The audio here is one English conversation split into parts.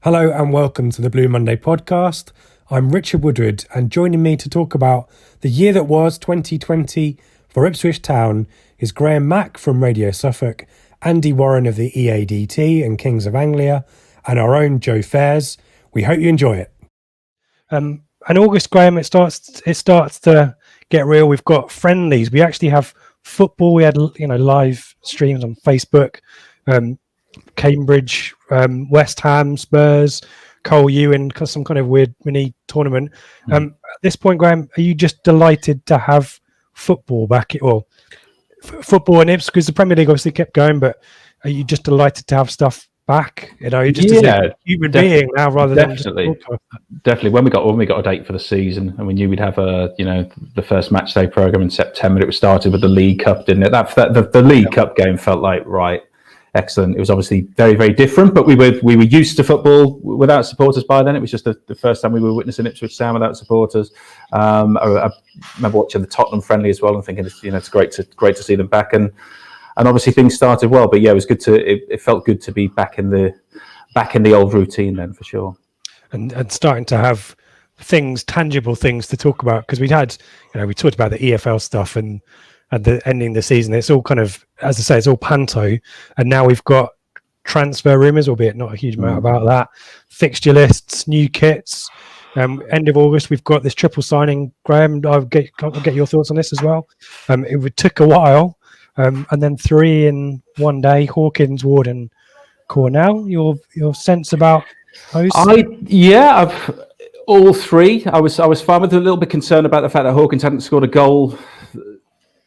Hello and welcome to the Blue Monday podcast. I'm Richard Woodward, and joining me to talk about the year that was 2020 for Ipswich Town is Graeme Mac from Radio Suffolk, Andy Warren of the EADT and Kings of Anglia, and our own Joe Fairs. We hope you enjoy it. And August, Graeme, it starts to get real. We've got friendlies. We actually have football. We had live streams on Facebook. Cambridge, West Ham, Spurs, Cole Ewan, some kind of weird mini tournament. At this point, Graeme, are you just delighted to have football back? Football in Ipswich, because the Premier League obviously kept going, but are you just delighted to have stuff back? You're just a human being now rather than just definitely. When we got a date for the season, and we knew we'd have the first match day program in September. It was started with the League Cup, didn't it? The League Cup game felt like right. Excellent. It was obviously very, very different, but we were used to football without supporters by then. It was just the first time we were witnessing Ipswich Town without supporters. I remember watching the Tottenham friendly as well and thinking, it's great to see them back. And obviously things started well, but yeah, it was good it felt good to be back in the old routine then for sure. And starting to have tangible things to talk about, because we talked about the EFL stuff and at the ending of the season, it's all kind of, as I say, it's all panto, and now we've got transfer rumours, albeit not a huge amount about that, fixture lists, new kits. End of August, we've got this triple signing. Graeme, I'll get your thoughts on this as well. It took a while, and then 3 in one day: Hawkins, Ward, and Cornell. Your sense about those? I've all three. I was fine with a little bit concerned about the fact that Hawkins hadn't scored a goal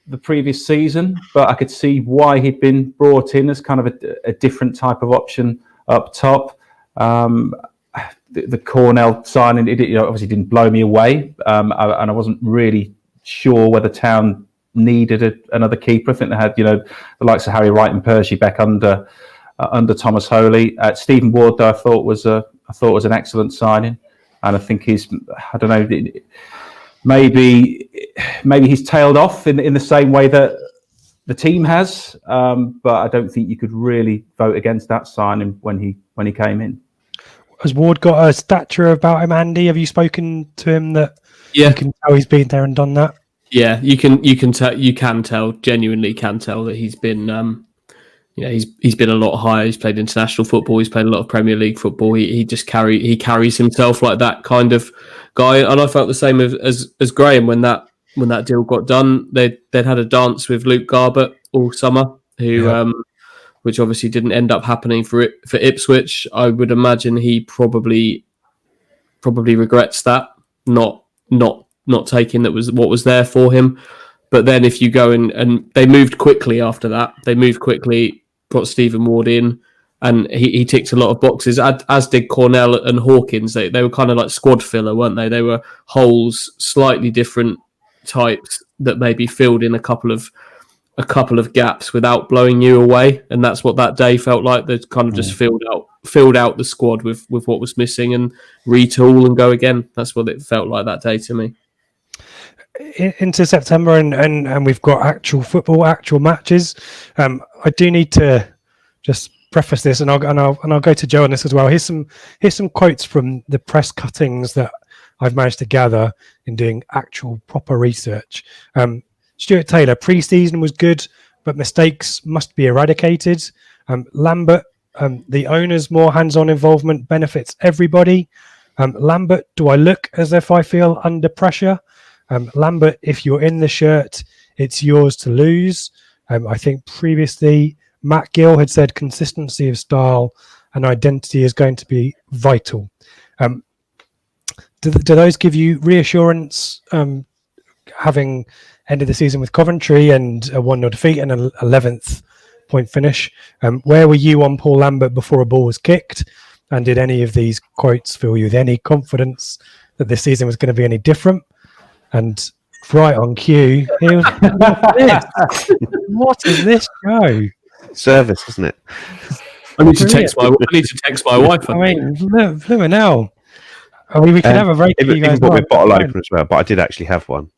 the previous season, but I could see why he'd been brought in as kind of a different type of option up top. The Cornell signing, it obviously didn't blow me away, and I wasn't really sure whether Town needed another keeper. I think they had the likes of Harry Wright and Percy back under Thomas Holy. Stephen Ward, though, I thought was an excellent signing, and I think maybe he's tailed off in the same way that the team has, but I don't think you could really vote against that signing when he came in. Has Ward got a stature about him, Andy? Have you spoken to him that you can tell he's been there and done that? Yeah, you can tell, genuinely can tell that he's been he's been a lot higher. He's played international football. He's played a lot of Premier League football. He carries himself like that kind of guy. And I felt the same as Graeme when that deal got done. They'd had a dance with Luke Garbett all summer, which obviously didn't end up happening for Ipswich. I would imagine he probably regrets that, not taking what was there for him. But then if you go and they moved quickly after that, got Stephen Ward in, and he ticked a lot of boxes, as did Cornell and Hawkins. They were kind of like squad filler, weren't they? They were holes, slightly different types that maybe filled in a couple of gaps without blowing you away, and that's what that day felt like. They kind of just filled out the squad with what was missing and retool and go again. That's what it felt like that day to me. Into September and we've got actual football, actual matches. I do need to just preface this, and I'll go to Joe on this as well. Here's some quotes from the press cuttings that I've managed to gather in doing actual proper research. Stuart Taylor: pre-season was good, but mistakes must be eradicated. Lambert: the owner's more hands-on involvement benefits everybody. Lambert: do I look as if I feel under pressure? Lambert: if you're in the shirt, it's yours to lose. I think previously Matt Gill had said consistency of style and identity is going to be vital. Do those give you reassurance, having ended the season with Coventry and a 1-0 defeat and an 11th point finish? Where were you on Paul Lambert before a ball was kicked? And did any of these quotes fill you with any confidence that this season was going to be any different? And right on cue, what is this show? service, isn't it? I need to text my wife. I mean, look now. I mean, we can have a break. Even bought me a bottle opener as well, but I did actually have one.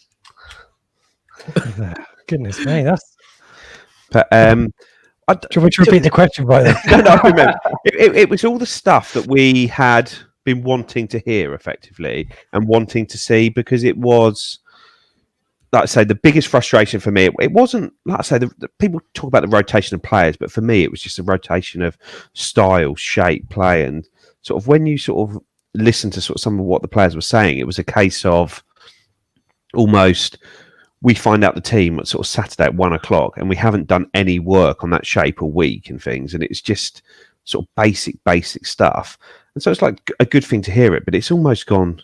Goodness me, that's. But Should we repeat the question by then? no, I remember. It was all the stuff that we had been wanting to hear, effectively, and wanting to see, because it was, like I say, the biggest frustration for me. It wasn't, like I say, the people talk about the rotation of players, but for me, it was just a rotation of style, shape, play, and sort of when you sort of listen to sort of some of what the players were saying, it was a case of almost we find out the team at sort of Saturday at 1 o'clock, and we haven't done any work on that shape all week and things, and it's just sort of basic stuff. And so it's like a good thing to hear it, but it's almost gone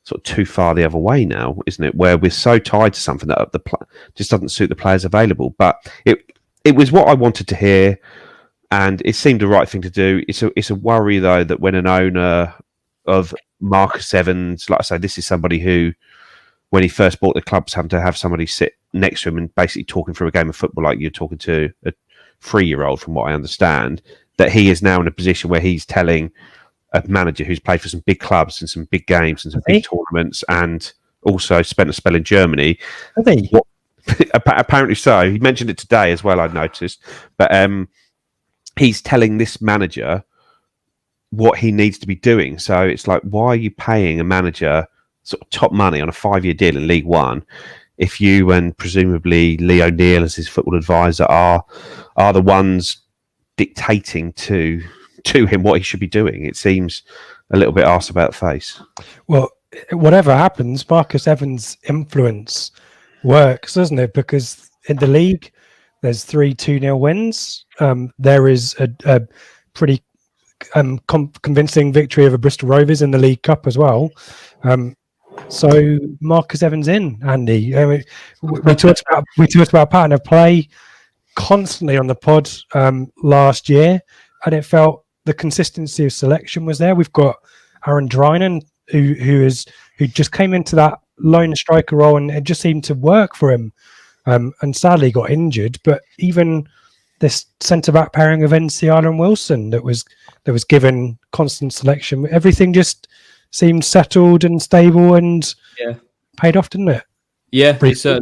sort of too far the other way now, isn't it? Where we're so tied to something that just doesn't suit the players available. But it was what I wanted to hear, and it seemed the right thing to do. It's a worry though that when an owner of Marcus Evans, like I say, this is somebody who, when he first bought the club, was having to have somebody sit next to him and basically talking through a game of football like you're talking to a 3-year-old, from what I understand, that he is now in a position where he's telling a manager who's played for some big clubs and some big games and some big tournaments, and also spent a spell in Germany. Apparently so. He mentioned it today as well, I noticed. But he's telling this manager what he needs to be doing. So it's like, why are you paying a manager sort of top money on a 5-year deal in League One if you and presumably Lee O'Neill as his football advisor are the ones dictating to him what he should be doing? It seems a little bit arse about face. Well, whatever happens, Marcus Evans' influence works, doesn't it? Because in the league, there's 3 2-0 wins. There is a pretty convincing victory over Bristol Rovers in the League Cup as well. So Marcus Evans in, Andy. I mean, we talked about pattern of play constantly on the pod last year, and it felt the consistency of selection was there. We've got Aaron Drinan, who just came into that lone striker role, and it just seemed to work for him. And sadly got injured. But even this centre back pairing of NCR and Wilson that was given constant selection, everything just seemed settled and stable and paid off, didn't it? Yeah, briefly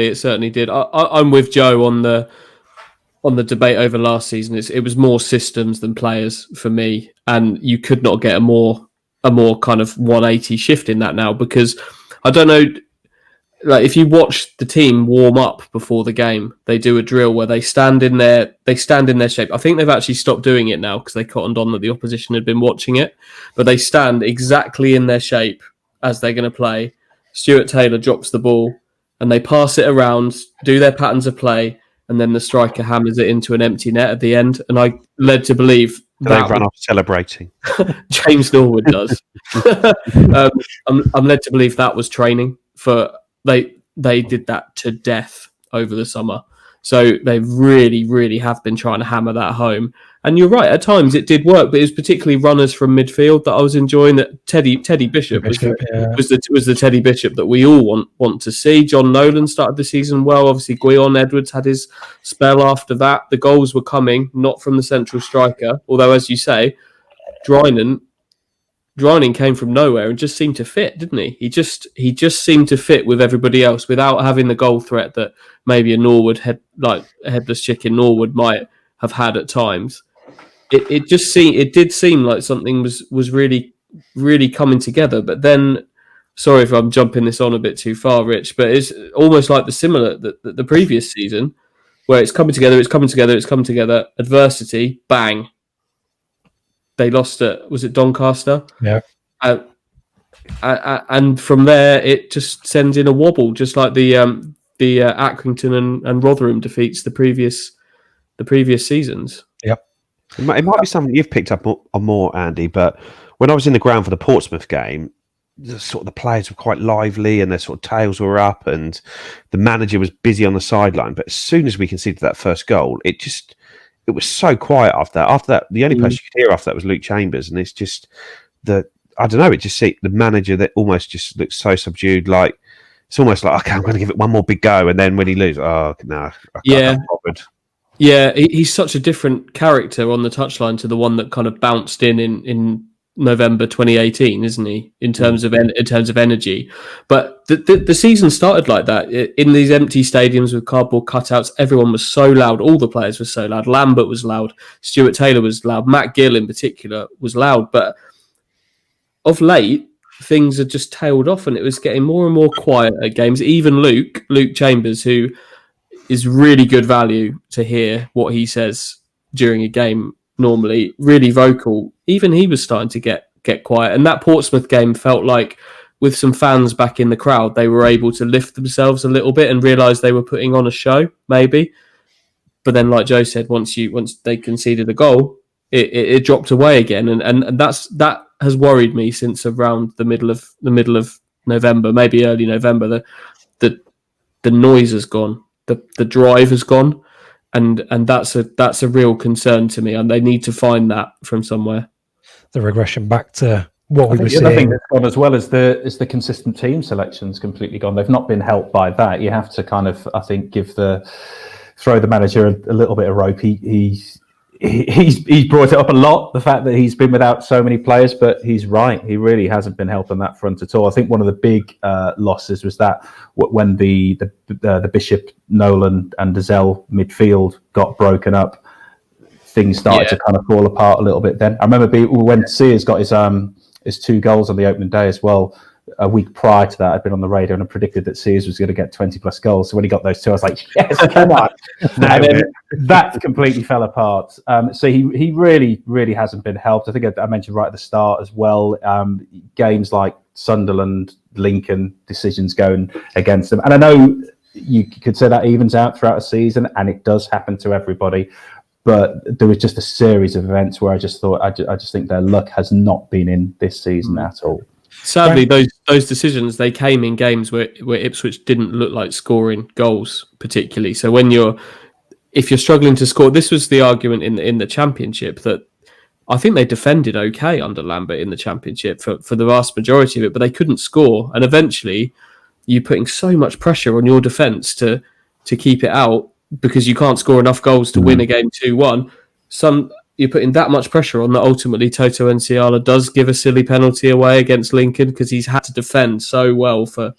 it certainly did. I'm with Joe on the debate over last season. It was more systems than players for me, and you could not get a more kind of 180 shift in that now, because I don't know. Like, if you watch the team warm up before the game, they do a drill where they stand in their shape. I think they've actually stopped doing it now because they cottoned on that the opposition had been watching it. But they stand exactly in their shape as they're going to play. Stuart Taylor drops the ball and they pass it around, do their patterns of play, and then the striker hammers it into an empty net at the end. And I led to believe that they run off celebrating. James Norwood does. I'm led to believe that was training for. They did that to death over the summer. So they really, really have been trying to hammer that home. And you're right, at times it did work, but it was particularly runners from midfield that I was enjoying. That Teddy Bishop was the Teddy Bishop that we all want to see. John Nolan started the season well. Obviously, Guion Edwards had his spell after that. The goals were coming, not from the central striker. Although, as you say, Drinan came from nowhere and just seemed to fit, didn't he? He just seemed to fit with everybody else without having the goal threat that maybe a headless chicken Norwood might have had at times. It did seem like something was really, really coming together. But then, sorry if I'm jumping this on a bit too far, Rich, but it's almost like the previous season where it's coming together. Adversity, bang. They lost it. Was it Doncaster? Yeah. And from there, it just sends in a wobble, just like the Accrington and Rotherham defeats the previous seasons. Yep. It might be something you've picked up on more, Andy. But when I was in the ground for the Portsmouth game, the players were quite lively and their sort of tails were up, and the manager was busy on the sideline. But as soon as we conceded that first goal, it was so quiet after that. The only person you could hear after that was Luke Chambers, and it's just I don't know. It just the manager that almost just looks so subdued. Like it's almost like, okay, I'm going to give it one more big go, and then when he loses, oh no, I'm not bothered. Yeah, he's such a different character on the touchline to the one that kind of bounced in November 2018, isn't he? In terms of energy, but the season started like that in these empty stadiums with cardboard cutouts. Everyone was so loud. All the players were so loud. Lambert was loud. Stuart Taylor was loud. Matt Gill in particular was loud. But of late, things had just tailed off, and it was getting more and more quiet at games. Even Luke Chambers, who is really good value to hear what he says during a game, normally really vocal, even he was starting to get quiet. And that Portsmouth game felt like, with some fans back in the crowd, they were able to lift themselves a little bit and realise they were putting on a show, maybe. But then, like Joe said, once they conceded a goal, it dropped away again, and that has worried me since around the middle of November, maybe early November. The noise has gone. The drive has gone, and that's a real concern to me, and they need to find that from somewhere. The regression back to what we were seeing. The other thing that's gone as well is the consistent team selection's completely gone. They've not been helped by that. You have to kind of, I think, throw the manager a little bit of rope. He's brought it up a lot, the fact that he's been without so many players, but he's right. He really hasn't been helping that front at all. I think one of the big losses was that when the Bishop, Nolan and Dazelle midfield got broken up, things started to kind of fall apart a little bit then. I remember when Sears got his 2 goals on the opening day as well. A week prior to that, I'd been on the radio and I predicted that Sears was going to get 20 plus goals. So when he got those 2, I was like, yes, come on. And then that completely fell apart. So he really, really hasn't been helped. I think I mentioned right at the start as well, games like Sunderland, Lincoln, decisions going against them. And I know you could say that evens out throughout a season, and it does happen to everybody. But there was just a series of events where I just thought, I just think their luck has not been in this season at all. Sadly, those decisions, they came in games where Ipswich didn't look like scoring goals particularly. So if you're struggling to score, this was the argument in the Championship, that I think they defended okay under Lambert in the Championship for the vast majority of it, but they couldn't score. And eventually, you're putting so much pressure on your defence to keep it out because you can't score enough goals to win a game 2-1. You're putting that much pressure on that ultimately Toto Nsiala does give a silly penalty away against Lincoln because he's had to defend so well for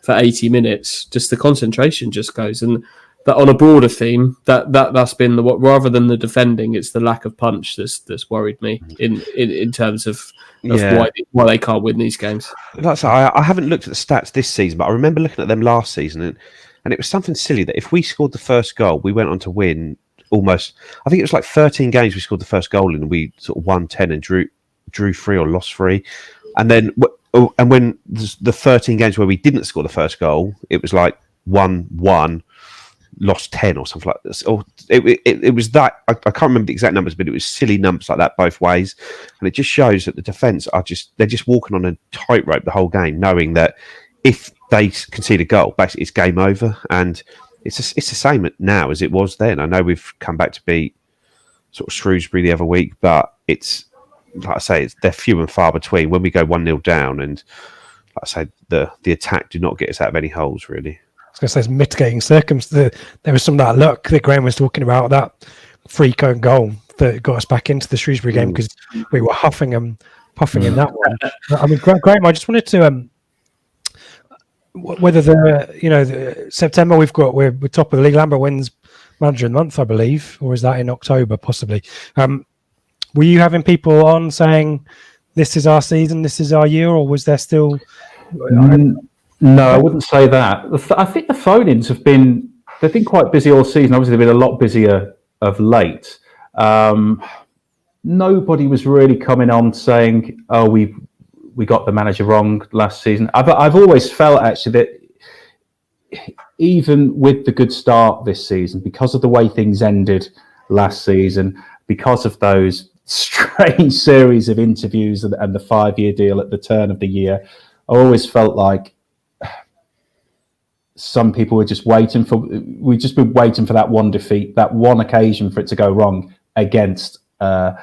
80 minutes. Just the concentration just goes. And that, on a broader theme, that's been rather than the defending, it's the lack of punch that's worried me in terms of why they can't win these games. I haven't looked at the stats this season, but I remember looking at them last season, and it was something silly that if we scored the first goal, we went on to win almost, I think it was like 13 games we scored the first goal in, and we sort of won 10 and drew 3 or lost 3. And then when the 13 games where we didn't score the first goal, it was like 1-1, lost 10 or something like this. Or it was that, I can't remember the exact numbers, but it was silly numbers like that both ways. And it just shows that the defence they're just walking on a tightrope the whole game, knowing that if they concede a goal, basically it's game over. And it's the same now as it was then. I know we've come back to beat sort of Shrewsbury the other week, but it's, like I say, they're few and far between. When we go 1-0 down, and like I say, the attack do not get us out of any holes, really. I was going to say, it's mitigating circumstances. There was some of that luck that Graeme was talking about, that free cone goal that got us back into the Shrewsbury game because we were huffing and puffing in that one. I mean, Graeme, I just wanted to... whether the September we're top of the league. Lambert wins Manager of the Month, I believe, or is that in October possibly? Were you having people on saying this is our season, this is our year, or was there still? No, I wouldn't say that. I think the phone-ins they've been quite busy all season. Obviously, they've been a lot busier of late. Nobody was really coming on saying, "Oh, we got the manager wrong last season." I've always felt actually that even with the good start this season, because of the way things ended last season, because of those strange series of interviews and the 5-year deal at the turn of the year, I always felt like some people were just we've just been waiting for that one defeat, that one occasion for it to go wrong against a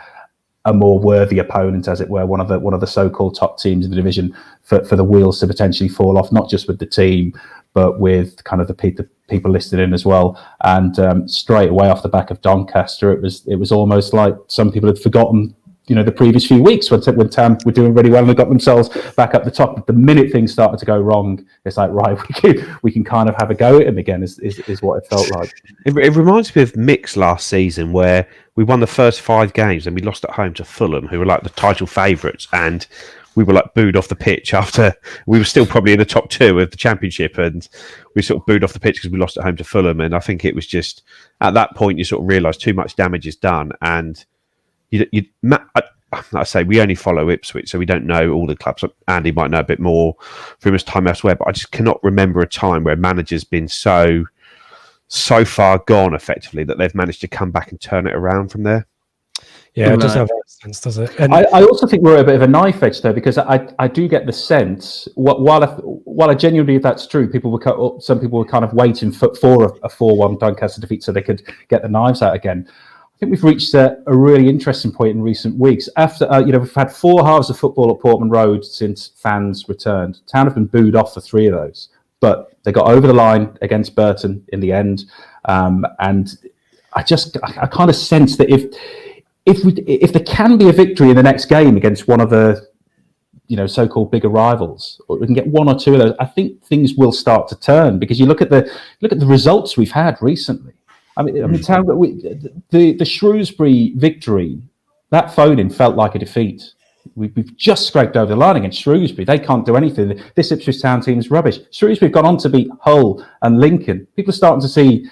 more worthy opponent, as it were, one of the so-called top teams in the division, for the wheels to potentially fall off, not just with the team, but with kind of the people listed in as well. And straight away off the back of Doncaster, it was almost like some people had forgotten, the previous few weeks when Town were doing really well and they got themselves back up the top. But the minute things started to go wrong, it's like, right, we can kind of have a go at him again, is what it felt like. It reminds me of Mick's last season, where we won the first 5 games and we lost at home to Fulham, who were like the title favourites, and we were like booed off the pitch after we were still probably in the top 2 of the Championship, and we sort of booed off the pitch because we lost at home to Fulham. And I think it was just at that point you sort of realise too much damage is done, and I say we only follow Ipswich, so we don't know all the clubs. Andy might know a bit more from his time elsewhere, but I just cannot remember a time where a manager's been so far gone effectively that they've managed to come back and turn it around from there. Yeah, it doesn't have that sense, does it? And I also think we're a bit of a knife edge though, because I do get the sense, while I genuinely, if that's true, some people were kind of waiting for a 4-1 Doncaster defeat so they could get the knives out again. I think we've reached a really interesting point in recent weeks. After we've had 4 halves of football at Portman Road since fans returned. Town have been booed off for 3 of those, but they got over the line against Burton in the end. And I kind of sense that if there can be a victory in the next game against one of the so-called bigger rivals, or we can get 1 or 2 of those, I think things will start to turn, because you look at the results we've had recently. I mean, the Shrewsbury victory, that phone-in felt like a defeat. We've just scraped over the line against Shrewsbury. They can't do anything. This Ipswich Town team is rubbish. Shrewsbury have gone on to beat Hull and Lincoln. People are starting to see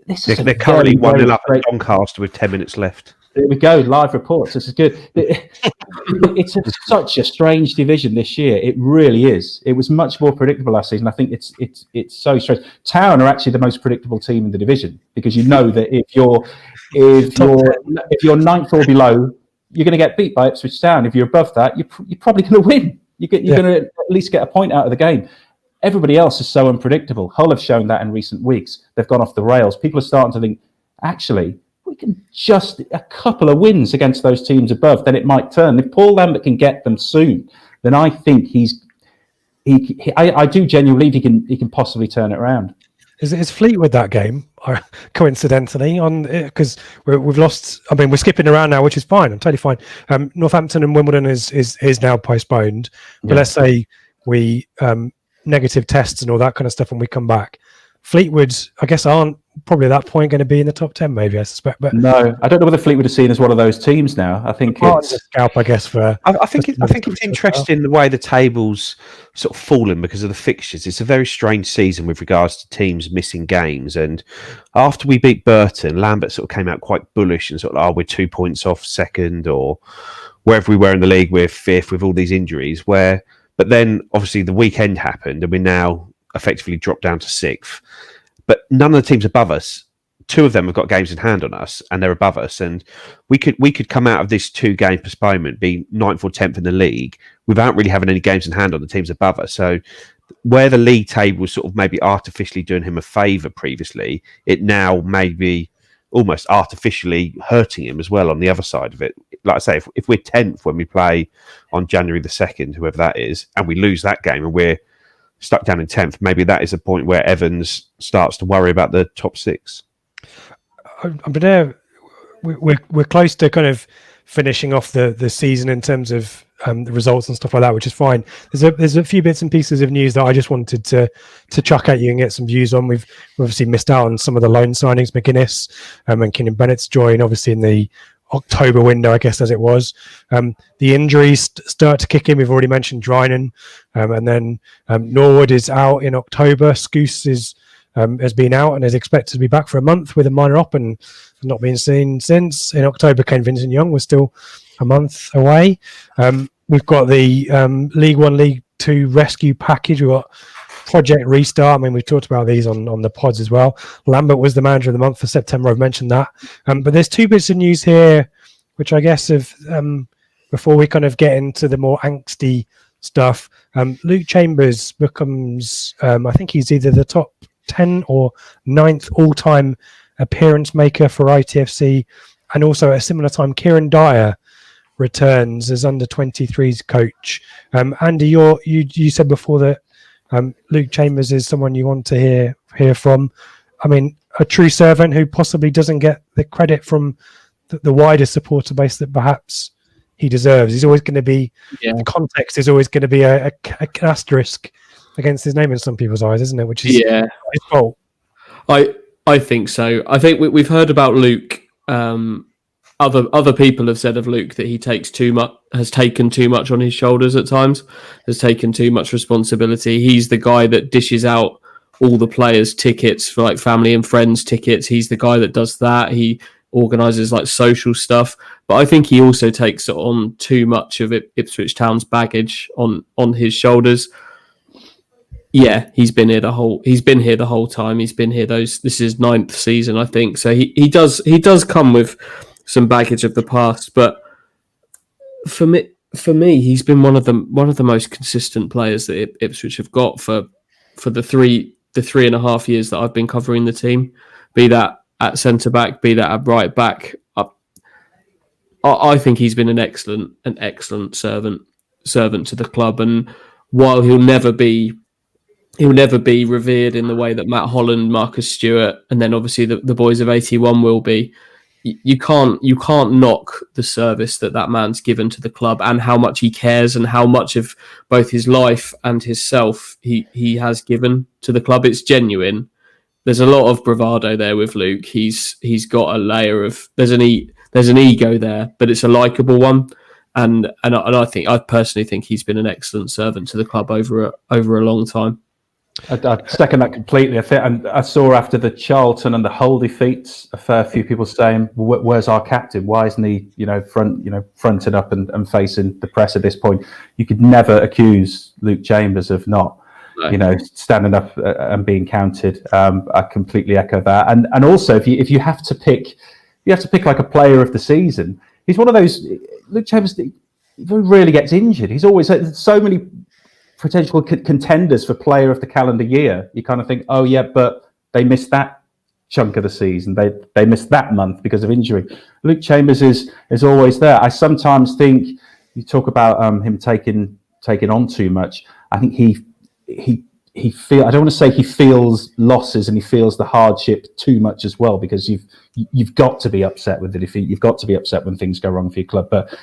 this. They're currently 1-0 up at Doncaster with 10 minutes left. There we go, live reports. This is good. It's such a strange division this year. It really is. It was much more predictable last season. I think it's so strange. Town are actually the most predictable team in the division, because you know that if you're 9th or below, you're going to get beat by Ipswich Town. If you're above that, you're probably going to win. You're going to at least get a point out of the game. Everybody else is so unpredictable. Hull have shown that in recent weeks. They've gone off the rails. People are starting to think, actually, we can just a couple of wins against those teams above, then it might turn. If Paul Lambert can get them soon, then I think I do genuinely believe he can possibly turn it around. Is Fleetwood that game, coincidentally, on because we've lost? I mean, we're skipping around now, which is fine. I'm totally fine. Northampton and Wimbledon is now postponed. But let's say we negative tests and all that kind of stuff, and we come back. Fleetwood, I guess, aren't probably at that point going to be in the top 10, maybe, I suspect. But no, I don't know whether Fleetwood are seen as one of those teams now. I think it's a scalp, I guess. I think it's interesting the way the table's sort of fallen because of the fixtures. It's a very strange season with regards to teams missing games. And after we beat Burton, Lambert sort of came out quite bullish and sort of, we're 2 points off second, or wherever we were in the league, we're 5th with all these injuries. But then obviously the weekend happened and we're now effectively dropped down to 6th. But none of the teams above us, 2 of them have got games in hand on us and they're above us. And we could come out of this 2-game postponement, be 9th or 10th in the league, without really having any games in hand on the teams above us. So where the league table was sort of maybe artificially doing him a favour previously, it now may be almost artificially hurting him as well on the other side of it. Like I say, if we're 10th when we play on January the 2nd, whoever that is, and we lose that game and we're stuck down in 10th, maybe that is a point where Evans starts to worry about the top 6. We're close to kind of finishing off the season in terms of the results and stuff like that, which is fine. There's a few bits and pieces of news that I just wanted to chuck at you and get some views on. We've obviously missed out on some of the loan signings, McGuinness and Keenan Bennett's join, obviously in the October window, I guess, as it was. The injuries start to kick in. We've already mentioned Drinan, and then Norwood is out in October. Scouse has been out and is expected to be back for a month with a minor op and not been seen since. In October, Kane Vincent-Young was still a month away. We've got the League 1, League 2 rescue package. We've got Project Restart. I mean, we've talked about these on the pods as well. Lambert was the manager of the month for September. I've mentioned that. But there's 2 bits of news here, which I guess before we kind of get into the more angsty stuff, Luke Chambers becomes, I think he's either the top 10 or 9th all-time appearance maker for ITFC. And also at a similar time, Kieran Dyer returns as under-23s coach. Andy, you said before that Luke Chambers is someone you want to hear from. I mean, a true servant who possibly doesn't get the credit from the wider supporter base that perhaps he deserves. He's always going to be, the context is always going to be an asterisk against his name in some people's eyes, isn't it? Which is his fault. I think so. I think we've heard about Luke. Other people have said of Luke that he has taken too much on his shoulders at times, has taken too much responsibility. He's the guy that dishes out all the players' tickets for like family and friends tickets. He's the guy that does that. He organises like social stuff. But I think he also takes on too much of Ipswich Town's baggage on his shoulders. Yeah, he's been here the whole time. He's been here this is his 9th season, I think. So he does come with some baggage of the past, but for me, he's been one of the most consistent players that Ipswich have got for the 3.5 years that I've been covering the team. Be that at centre back, be that at right back. I think he's been an excellent servant to the club, and while he'll never be revered in the way that Matt Holland, Marcus Stewart, and then obviously the boys of 81 will be. You can't knock the service that man's given to the club and how much he cares and how much of both his life and his self he has given to the club. It's genuine. There's a lot of bravado there with Luke. He's got a layer of there's an ego there, but it's a likable one. And I personally think he's been an excellent servant to the club over a long time. I'd second that completely. And I saw after the Charlton and the Hull defeats, a fair few people saying, well, "Where's our captain? Why isn't he, fronting up and facing the press at this point?" You could never accuse Luke Chambers of not, standing up and being counted. I completely echo that. And also, if you have to pick like a player of the season. He's one of those. Luke Chambers really gets injured. He's always so many potential contenders for player of the calendar year. You kind of think, oh yeah, but they missed that chunk of the season. They missed that month because of injury. Luke Chambers is always there. I sometimes think you talk about him taking on too much. I think he I don't want to say he feels losses and he feels the hardship too much as well, because you've got to be upset with the defeat. You've got to be upset when things go wrong for your club. But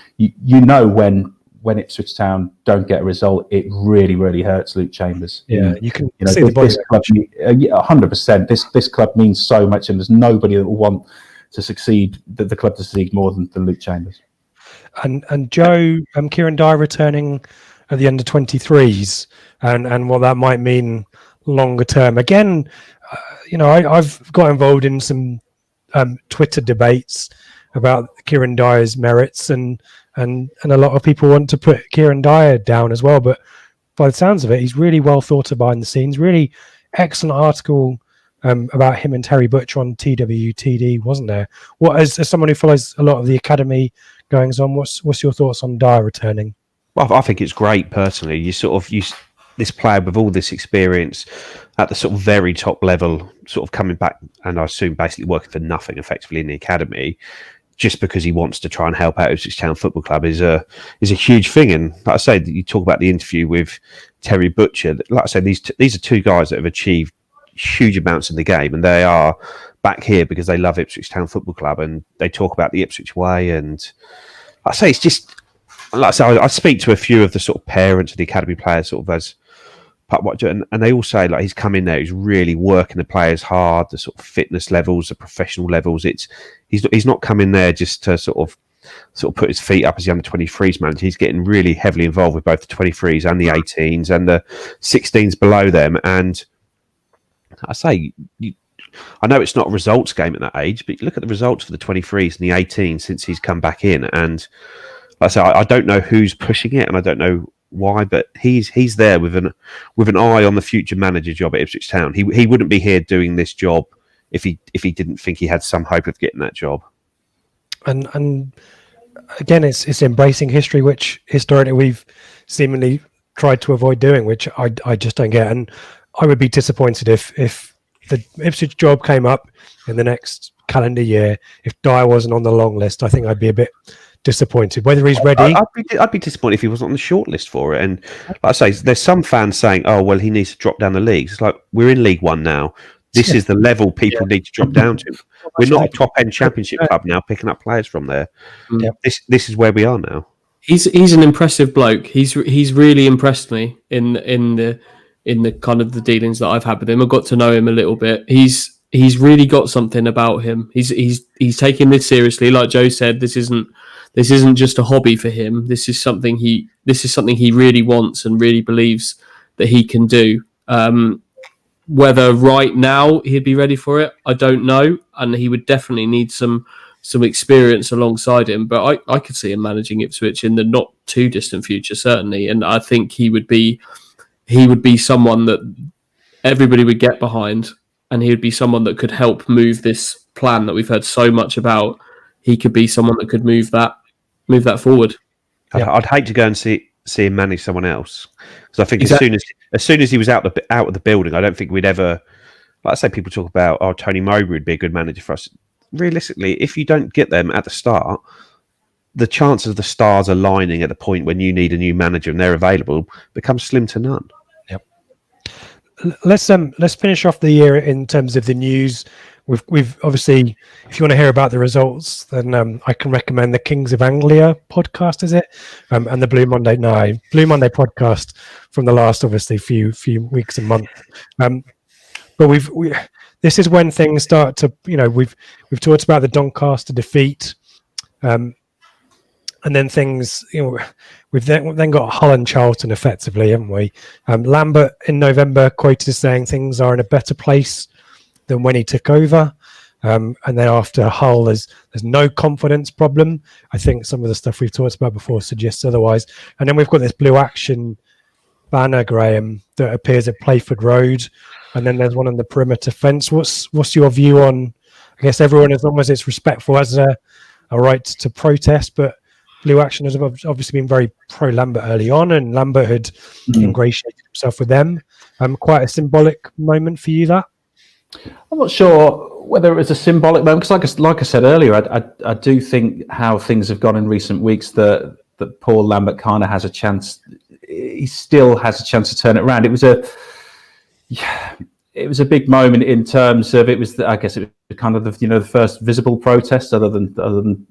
when Ipswich Town don't get a result, it really, really hurts Luke Chambers. Yeah, you can see the body. This club, 100%. This club means so much, and there's nobody that will want to succeed, the club to succeed more than Luke Chambers. And Joe, Kieran Dyer returning at the under 23s, and what that might mean longer term. Again, I've got involved in some Twitter debates about Kieran Dyer's merits, and a lot of people want to put Kieran Dyer down as well. But by the sounds of it, he's really well thought of behind the scenes. Really excellent article about him and Terry Butcher on TWTD, wasn't there? What, as someone who follows a lot of the academy goings on, what's your thoughts on Dyer returning? Well, I think it's great personally. This player with all this experience at the sort of very top level, sort of coming back, and I assume basically working for nothing effectively in the academy, just because he wants to try and help out Ipswich Town Football Club is a huge thing. And like I say, you talk about the interview with Terry Butcher. Like I say, these are two guys that have achieved huge amounts in the game, and they are back here because they love Ipswich Town Football Club, and they talk about the Ipswich way. And like I say, it's just like I say, I speak to a few of the sort of parents of the academy players, sort of as and they all say like he's come in there, he's really working the players hard, the sort of fitness levels, the professional levels. He's not come in there just to sort of put his feet up as the under 23s manager. He's getting really heavily involved with both the 23s and the 18s and the 16s below them. And I say, I know it's not a results game at that age, but look at the results for the 23s and the 18s since he's come back in. And like I say, I don't know who's pushing it, and I don't know why, but he's there with an eye on the future manager job at Ipswich Town. He wouldn't be here doing this job if he didn't think he had some hope of getting that job. And again, it's embracing history, which historically we've seemingly tried to avoid doing, which I just don't get. And I would be disappointed if the Ipswich job came up in the next calendar year, if Dyer wasn't on the long list. I think I'd be a bit disappointed. Whether he's ready, I'd be disappointed if he wasn't on the shortlist for it. And like I say, there's some fans saying, "Oh, well, he needs to drop down the leagues." It's like we're in League One now. This is the level people need to drop down to. We're not a top end Championship club now, picking up players from there. Yeah. This is where we are now. He's an impressive bloke. He's really impressed me in the kind of the dealings that I've had with him. I've got to know him a little bit. He's really got something about him. He's taking this seriously. Like Joe said, this isn't just a hobby for him. This is something he really wants and really believes that he can do. Whether right now he'd be ready for it, I don't know, and he would definitely need some experience alongside him. But I could see him managing Ipswich in the not too distant future, certainly. And I think he would be someone that everybody would get behind, and he would be someone that could help move this plan that we've heard so much about. He could be someone that could move that forward. I'd hate to go and see him manage someone else, because I think as soon as he was out of the building, I don't think we'd ever. Like I say, people talk about Tony Mowbray would be a good manager for us. Realistically, if you don't get them at the start, the chances of the stars aligning at the point when you need a new manager and they're available becomes slim to none. Yep. Let's finish off the year in terms of the news. We've obviously, if you want to hear about the results, then I can recommend the Kings of Anglia podcast, is it? And the Blue Monday podcast from the last, obviously, few weeks and months. But this is when things start to, we've talked about the Doncaster defeat, and then things, we've then got Hull and Charlton effectively, haven't we? Lambert in November quoted as saying things are in a better place than when he took over, and then after Hull, there's no confidence problem. I think some of the stuff we've talked about before suggests otherwise. And then we've got this Blue Action banner, Graeme, that appears at Playford Road, and then there's one on the perimeter fence. What's your view on? I guess everyone, as long as it's respectful, has a right to protest, but Blue Action has obviously been very pro Lambert early on, and Lambert had ingratiated himself with them. Quite a symbolic moment for you, that. I'm not sure whether it was a symbolic moment, because like I said earlier, I do think how things have gone in recent weeks that Paul Lambert kind of has a chance. He still has a chance to turn it around. It was a big moment in terms of it was kind of the first visible protest other than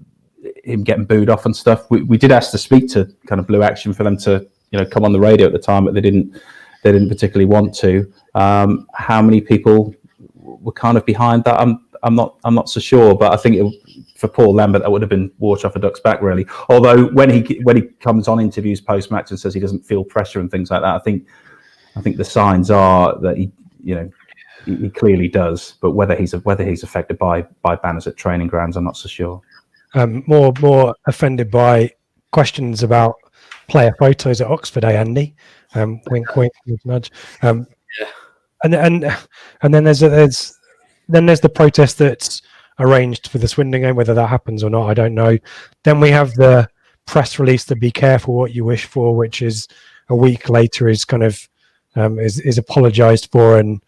him getting booed off and stuff. We did ask to speak to kind of Blue Action for them to come on the radio at the time, but they didn't particularly want to. How many people were kind of behind that? I'm not so sure, but I think for Paul Lambert that would have been water off a duck's back, really. Although when he comes on interviews post match and says he doesn't feel pressure and things like that, I think the signs are that he clearly does. But whether he's affected by banners at training grounds, I'm not so sure. More offended by questions about player photos at Oxford, Andy? Wink, wink, nudge. And then there's the protest that's arranged for the Swindon game. Whether that happens or not, I don't know. Then we have the press release to be careful what you wish for, which is a week later is kind of is apologised for and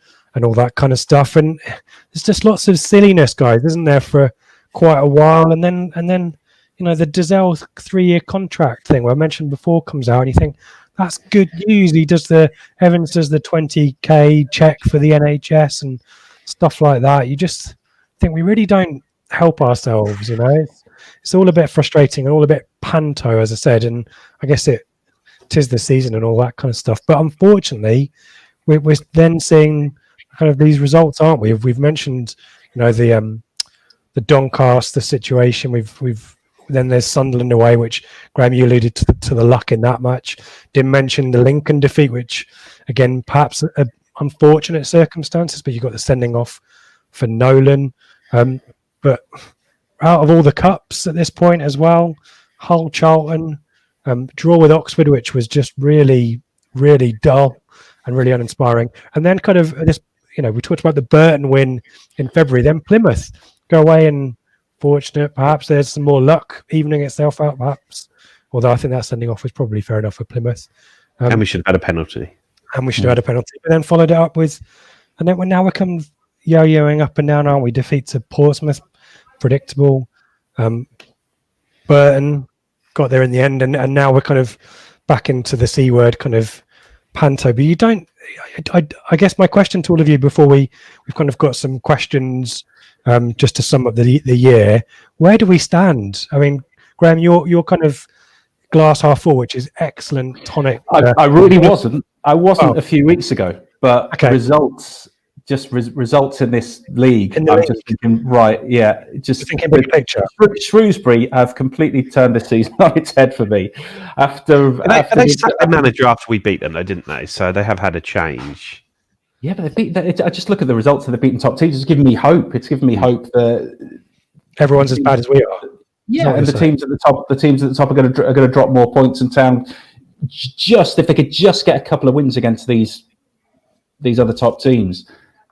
all that kind of stuff. And there's just lots of silliness, guys, isn't there, for quite a while? And then the Dizelle 3-year contract thing, where I mentioned before, comes out, and you think, that's good news. Evans does the 20k check for the NHS and stuff like that. You just think we really don't help ourselves, It's all a bit frustrating and all a bit panto, as I said, and I guess tis the season and all that kind of stuff. But unfortunately, we're then seeing kind of these results, aren't we? We've mentioned, the Doncaster situation. We've then there's Sunderland away, which Graeme, you alluded to the luck in that match. Didn't mention the Lincoln defeat, which again perhaps unfortunate circumstances, but you got the sending off for Nolan. But out of all the cups at this point as well, Hull, Charlton, draw with Oxford, which was just really, really dull and really uninspiring. And then kind of this, we talked about the Burton win in February. Then Plymouth go away, and fortunate, perhaps there's some more luck evening itself out, perhaps. Although I think that sending off was probably fair enough for Plymouth. And we should have had a penalty. But then followed it up with, and then now we come yo-yoing up and down, aren't we? Defeat to Portsmouth, predictable. Burton, got there in the end, and now we're kind of back into the C word kind of panto. But you don't. I guess my question to all of you before we've kind of got some questions just to sum up the year. Where do we stand? I mean, Graeme, you're kind of glass half full, which is excellent tonic. I really wasn't. I wasn't a few weeks ago, but results in this league. I'm just thinking, right, yeah, just thinking big picture. Shrewsbury have completely turned the season on its head for me. They sacked the manager after we beat them, though, didn't they? So they have had a change. Yeah, but I just look at the results of the beaten top teams. It's giving me hope. It's giving me hope that everyone's as bad as we are. Yeah, and the teams at the top are going to drop more points in Town. Just if they could just get a couple of wins against these other top teams,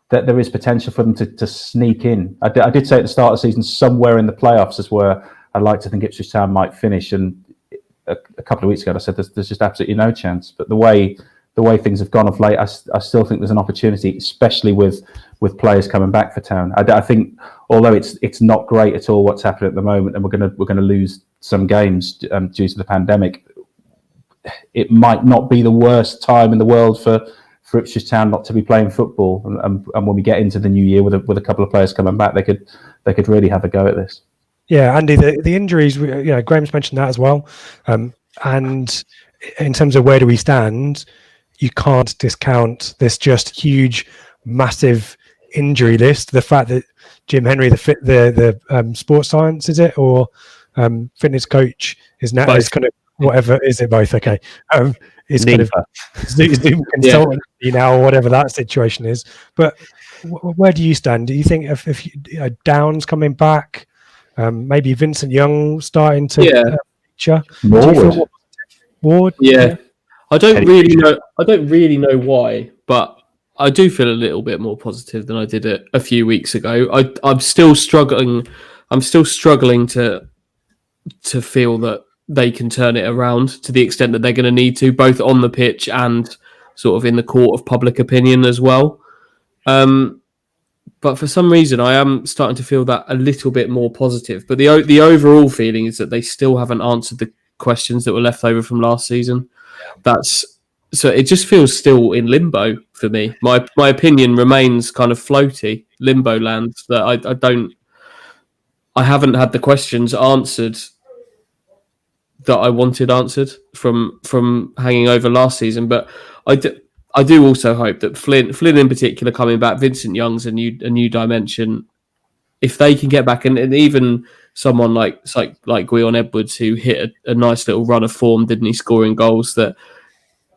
that there is potential for them to sneak in. I did say at the start of the season, somewhere in the playoffs is where I'd like to think Ipswich Town might finish. And a couple of weeks ago, I said there's just absolutely no chance. But the way things have gone of late, I still think there's an opportunity, especially with players coming back for Town. I think, although it's not great at all what's happening at the moment, and we're going to lose some games due to the pandemic, it might not be the worst time in the world for Ipswich Town not to be playing football. And when we get into the new year with a couple of players coming back, they could really have a go at this. Yeah, Andy, the injuries, Graeme's mentioned that as well. And in terms of where do we stand, you can't discount this just huge, massive injury list. The fact that Jim Henry, the sports science, is it, or fitness coach is now is kind of whatever, is it both? Okay, is kind of Zoom consultant now, or whatever that situation is. But where do you stand? Do you think if Downs coming back, maybe Vincent Young starting to feature? Ward? Yeah. I don't really know why, but I do feel a little bit more positive than I did a few weeks ago. I'm still struggling. I'm still struggling to feel that they can turn it around to the extent that they're going to need to, both on the pitch and sort of in the court of public opinion as well. But for some reason, I am starting to feel that a little bit more positive. But the overall feeling is that they still haven't answered the questions that were left over from last season. So it just feels still in limbo for me. My opinion remains kind of floaty, limbo land, that I haven't had the questions answered that I wanted answered from hanging over last season. But I do also hope that Flynn in particular coming back, Vincent Young's a new dimension. If they can get back, and even someone like Gwion Edwards, who hit a nice little run of form, didn't he, scoring goals, that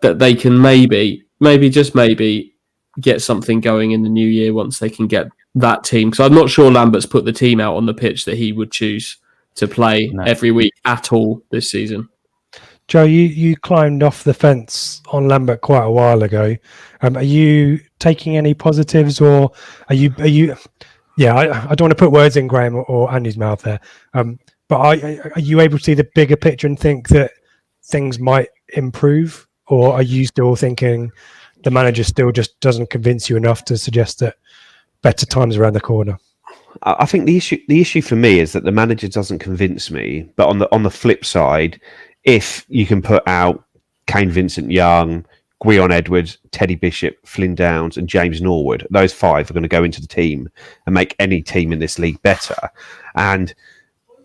they can maybe get something going in the new year once they can get that team. Because I'm not sure Lambert's put the team out on the pitch that he would choose to play every week at all this season. Joe, you climbed off the fence on Lambert quite a while ago. Are you taking any positives, or are you? Yeah, I don't want to put words in Graeme or Andy's mouth there. But are you able to see the bigger picture and think that things might improve, or are you still thinking the manager still just doesn't convince you enough to suggest that better times are around the corner? I think the issue for me is that the manager doesn't convince me. But on the flip side, if you can put out Kane Vincent-Young, Gwion Edwards, Teddy Bishop, Flynn Downs, and James Norwood, those five are going to go into the team and make any team in this league better. And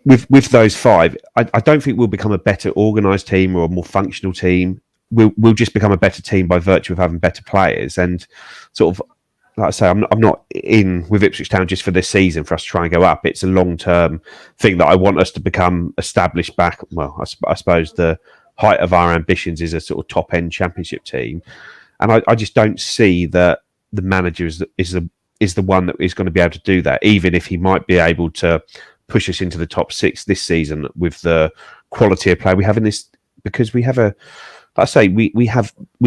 with those five, I don't think we'll become a better organised team or a more functional team. We'll just become a better team by virtue of having better players. And sort of, like I say, I'm not in with Ipswich Town just for this season for us to try and go up. It's a long-term thing that I want us to become established back. Well, I suppose the height of our ambitions is a sort of top-end championship team. And I just don't see that the manager is the one that is going to be able to do that, even if he might be able to push us into the top six this season with the quality of play we have in this, because we have we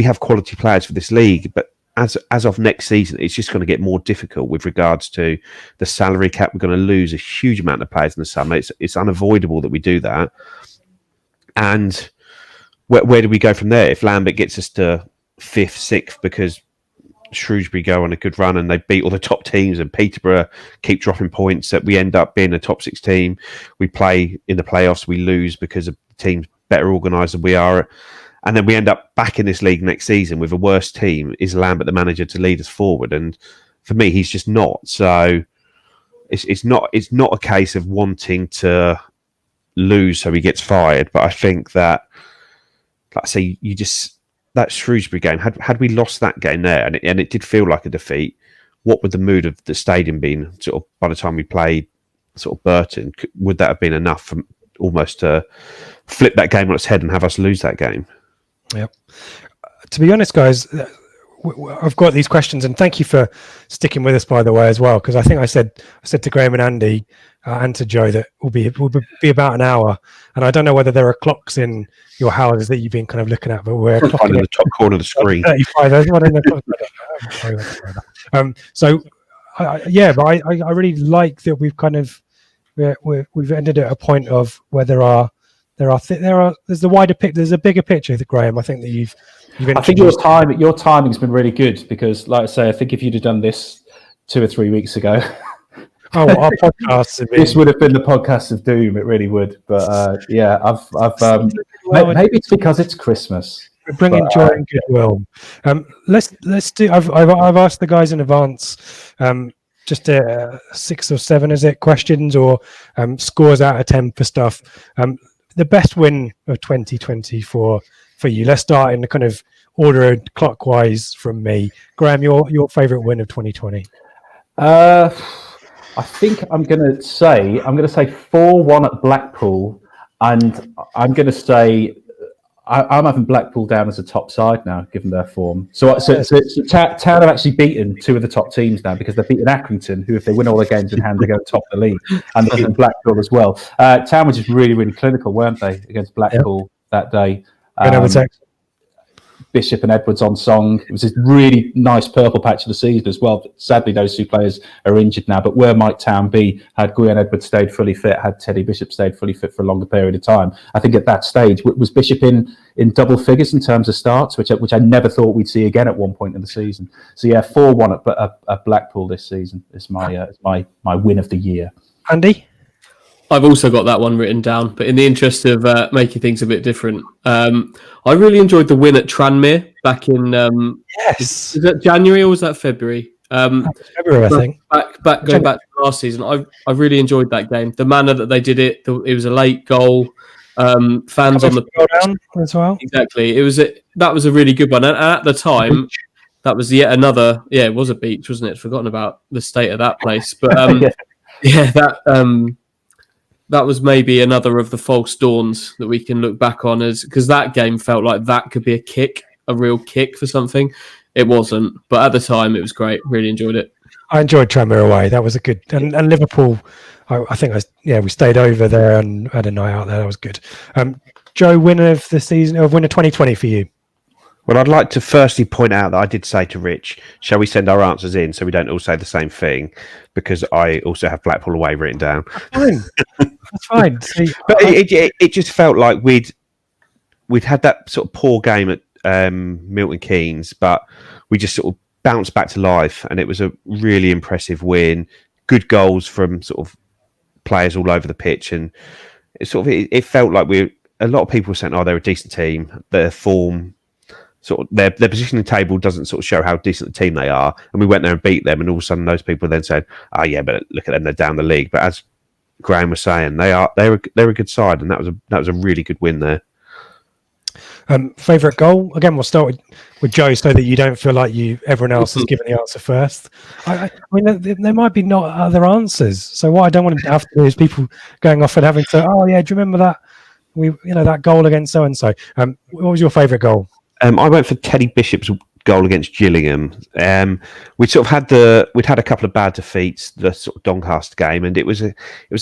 have quality players for this league, but as of next season, it's just going to get more difficult with regards to the salary cap. We're going to lose a huge amount of players in the summer. It's unavoidable that we do that. And where do we go from there? If Lambert gets us to 5th, 6th, because Shrewsbury go on a good run and they beat all the top teams, and Peterborough keep dropping points, that we end up being a top 6 team. We play in the playoffs, we lose because of team's better organised than we are, and then we end up back in this league next season with a worse team. Is Lambert the manager to lead us forward? And for me, he's just not. So it's not a case of wanting to lose so he gets fired. But I think that, like I say, that Shrewsbury game, had we lost that game there, and it did feel like a defeat, what would the mood of the stadium been sort of by the time we played sort of Burton? Would that have been enough for almost to flip that game on its head and have us lose that game? Yep. To be honest, guys, I've got these questions, and thank you for sticking with us, by the way, as well, because I think I said to Graeme and Andy and to Joe that we'll be about an hour, and I don't know whether there are clocks in your houses that you've been kind of looking at, but we're in the top corner of the screen. 35. There's one in the so I really like that we've kind of we've ended at a point of where there's the wider picture, there's a bigger picture, Graeme. I think that you've I think your timing's been really good, because, like I say, I think if you'd have done this 2 or 3 weeks ago, our podcasts this would have been the podcast of doom. It really would. But I've maybe it's because it's Christmas. We're bringing joy and goodwill. Let's do. I've asked the guys in advance. Just 6 or 7, is it, questions or scores out of 10 for stuff. The best win of 2024 for you. Let's start in the kind of order clockwise from me. Graeme, your favourite win of 2020. I think I'm going to say 4-1 at Blackpool, and I'm going to say I'm having Blackpool down as a top side now, given their form. So Town have actually beaten 2 of the top teams now, because they've beaten Accrington, who, if they win all their games in hand, they go top of the league, and they've beaten Blackpool as well. Town was just really, really clinical, weren't they, against Blackpool that day? Bishop and Edwards on song. It was a really nice purple patch of the season as well. But sadly, those 2 players are injured now. But where might Town be had Gwion Edwards stayed fully fit, had Teddy Bishop stayed fully fit for a longer period of time? I think at that stage, was Bishop in double figures in terms of starts, which I never thought we'd see again at one point in the season. So yeah, 4-1 at Blackpool this season is my win of the year. Andy? I've also got that one written down, but in the interest of making things a bit different, I really enjoyed the win at Tranmere back in yes. Was that January or was that February? February, I think. Going back to last season, I really enjoyed that game. The manner that they did it, it was a late goal. Fans on the down as well. Exactly, that was a really good one, and at the time, that was yet another. Yeah, it was a beach, wasn't it? I'd forgotten about the state of that place, but that was maybe another of the false dawns that we can look back on, as because that game felt like that could be a real kick for something. It wasn't, but at the time it was great. Really enjoyed it. I enjoyed Tranmere away. That was a good, and Liverpool. I think we stayed over there and had a night out there. That was good. Joe, winner of the season, or winner 2020 for you? Well, I'd like to firstly point out that I did say to Rich, shall we send our answers in so we don't all say the same thing? Because I also have Blackpool away written down. Fine. That's fine. See, but it just felt like we'd had that sort of poor game at Milton Keynes, but we just sort of bounced back to life, and it was a really impressive win. Good goals from sort of players all over the pitch, and it felt like a lot of people were saying, they're a decent team. Their form, sort of their position in the table doesn't sort of show how decent a team they are, and we went there and beat them, and all of a sudden those people then said, but look at them, they're down the league. But as Graeme was saying, they're a good side, and that was a really good win there. Favourite goal? Again, we'll start with Joe, so that you don't feel like everyone else has given the answer first. I mean, there might be not other answers. So what I don't want to have to do is people going off and having to, do you remember that? That goal against so and so. What was your favourite goal? I went for Teddy Bishop's goal against Gillingham. We'd had a couple of bad defeats, the sort of Doncaster game, and it was a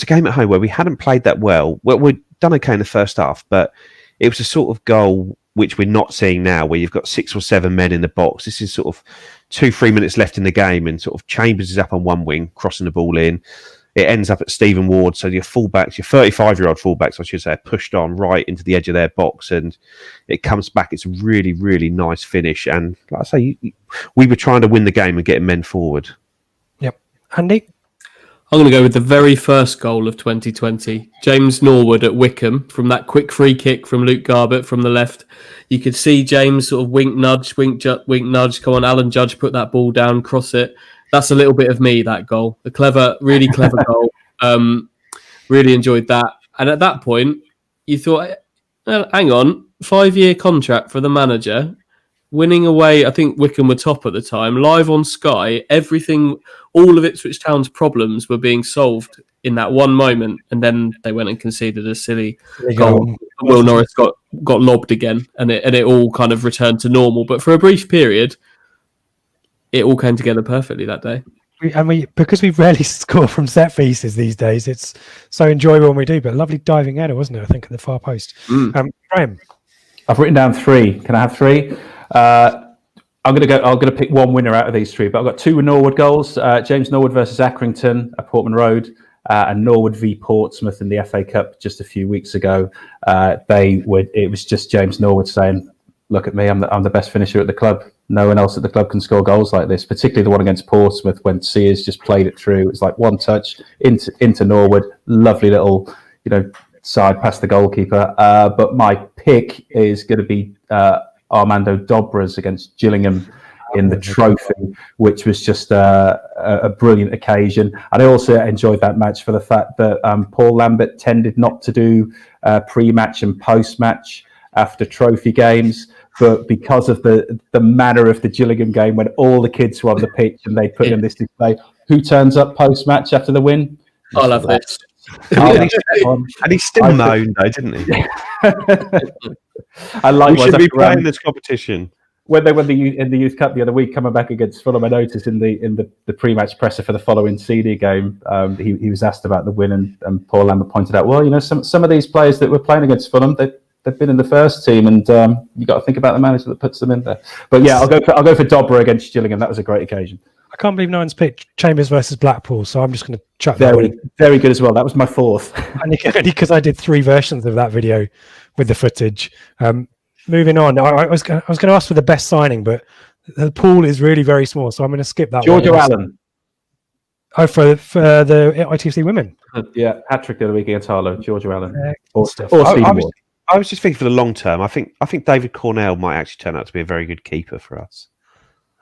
game at home where we hadn't played that well. We'd done okay in the first half, but it was a sort of goal which we're not seeing now, where you've got 6 or 7 men in the box. This is sort of 2-3 minutes left in the game, and sort of Chambers is up on one wing, crossing the ball in. It ends up at Stephen Ward, so your fullbacks, your 35-year-old fullbacks, I should say, are pushed on right into the edge of their box, and it comes back. It's a really, really nice finish, and like I say, we were trying to win the game and get men forward. Yep. Andy? I'm going to go with the very first goal of 2020. James Norwood at Wickham from that quick free kick from Luke Garbett from the left. You could see James sort of wink, nudge. Come on, Alan Judge, put that ball down, cross it. That's a little bit of me, that goal. A clever, really clever goal. Really enjoyed that. And at that point, you thought, hang on, 5-year contract for the manager. Winning away, I think Wickham were top at the time. Live on Sky, everything, all of Ipswich Town's problems were being solved in that one moment, and then they went and conceded a silly goal. Will Norris got lobbed again, and it all kind of returned to normal. But for a brief period, it all came together perfectly that day. Because we rarely score from set pieces these days, it's so enjoyable when we do. But lovely diving header, wasn't it? I think at the far post. Graeme, I've written down 3. Can I have 3? I'm going to pick one winner out of these 3, but I've got 2 Norwood goals. James Norwood versus Accrington at Portman Road, and Norwood v Portsmouth in the FA Cup just a few weeks ago. It was just James Norwood saying, "Look at me, I'm the best finisher at the club. No one else at the club can score goals like this." Particularly the one against Portsmouth when Sears just played it through. It was like one touch into Norwood, lovely little side past the goalkeeper. But my pick is going to be Armando Dobras against Gillingham in the trophy, which was just a brilliant occasion. And I also enjoyed that match for the fact that Paul Lambert tended not to do pre-match and post-match after trophy games, but because of the manner of the Gillingham game, when all the kids were on the pitch and they put in this display, who turns up post-match after the win? I'll have this. And he still moaned though, didn't he? I like. We should be playing this competition. When they won in the Youth Cup the other week, coming back against Fulham, I noticed in the pre-match presser for the following senior game, he was asked about the win, and Paul Lambert pointed out, well, some of these players that were playing against Fulham, they've been in the first team, and you got to think about the manager that puts them in there. But yeah, I'll go for Dobra against Gillingham. That was a great occasion. I can't believe no one's picked Chambers versus Blackpool, so I'm just going to chuck that one. Very good as well. That was my 4th. Only because I did 3 versions of that video with the footage. Moving on, I was going to ask for the best signing, but the pool is really very small, so I'm going to skip that. Georgia Allen. Oh, for the ITFC women. Yeah, hat-trick the other week against Harlow. Georgia Allen. Or I was just thinking for the long term. I think David Cornell might actually turn out to be a very good keeper for us.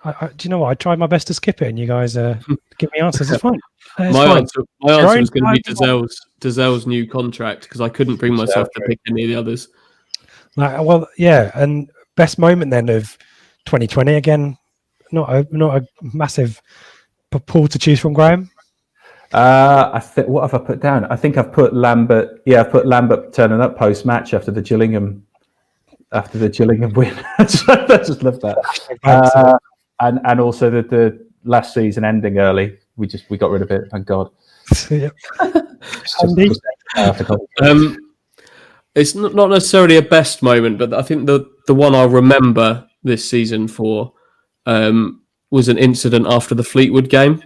Do you know what? I tried my best to skip it, and you guys give me answers. It's fine. My answer was going to be Dazell's new contract, because I couldn't bring myself to pick any of the others. Well, yeah, and best moment then of 2020 again. Not a massive pool to choose from, Graeme. What have I put down? I think I've put Lambert. Yeah, I've put Lambert turning up post match after the Gillingham win. I just love that. And also the last season ending early. We got rid of it. Thank God. It's not necessarily a best moment, but I think the one I'll remember this season for was an incident after the Fleetwood game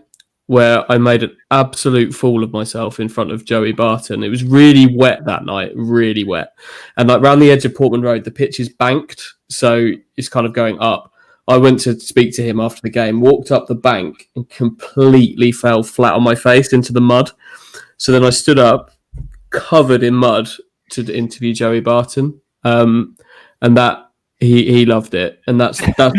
where I made an absolute fool of myself in front of Joey Barton. It was really wet that night, really wet. And like around the edge of Portman Road, the pitch is banked, so it's kind of going up. I went to speak to him after the game, walked up the bank and completely fell flat on my face into the mud. So then I stood up, covered in mud, to interview Joey Barton, and that he loved it, and that's I've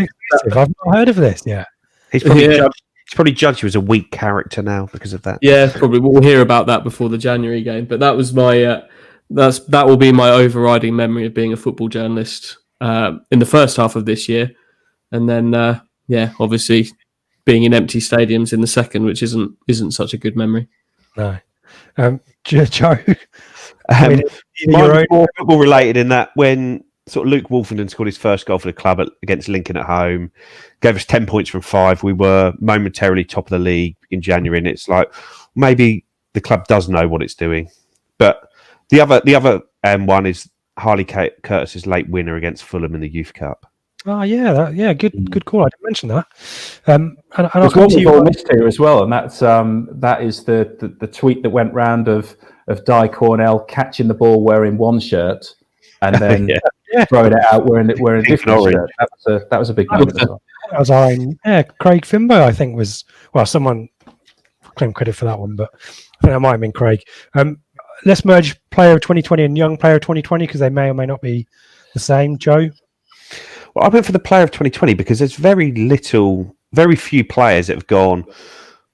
not heard of this yet. He's probably judged you as a weak character now because of that. Yeah, probably we'll hear about that before the January game. But that was my that will be my overriding memory of being a football journalist in the first half of this year, and then obviously being in empty stadiums in the second, which isn't such a good memory. No, Joe. Mine was more football related in that when sort of Luke Wolfenden scored his first goal for the club against Lincoln at home, gave us 10 points from 5. We were momentarily top of the league in January, and it's like maybe the club does know what it's doing. But the other one is Harley Curtis's late winner against Fulham in the Youth Cup. Oh yeah, good call. I didn't mention that. And I'll come to you missed here as well, and that is the tweet that went round of Di Cornell catching the ball wearing one shirt and then throwing it out wearing a different shirt. That was a big moment as well. That was Craig Fimbo, I think, was someone claim credit for that one, but I think that might have been Craig. Let's merge player of 2020 and young player of 2020 because they may or may not be the same. Joe? Well, I went for the player of 2020 because there's very few players that have gone